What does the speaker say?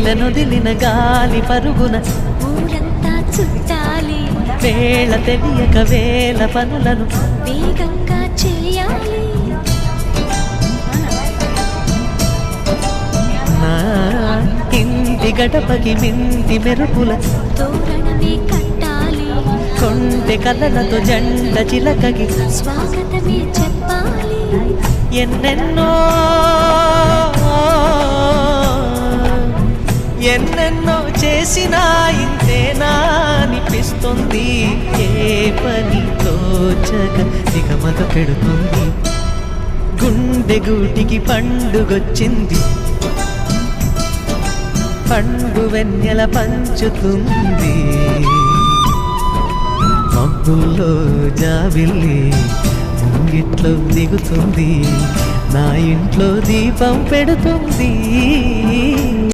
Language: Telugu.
నేలనొదిలిన గాలి పరుగున ఊరంతా చుట్టాలి, వేళ తెలియక వేల పనులను వేగంగా చేయాలి. నా ఇంటి గడపకి మింటి మెరుపుల తోరణమే కట్టాలి, కొంటె కలలతో జెండ చిలకకి స్వాగతమే చెప్పాలి. ఎన్నెన్నో ఎన్నెన్నో చేసినా ఇంతేనా అనిపిస్తుంది. ఏ పని తోచక దిగమగ పెడుతుంది. గుండె గూటికి పండుగొచ్చింది, పండు వెన్నెల పంచుతుంది. మబ్బుల్లో జాబిల్లి ముంగిట్లో దిగుతుంది, నా ఇంట్లో దీపం పెడుతుంది.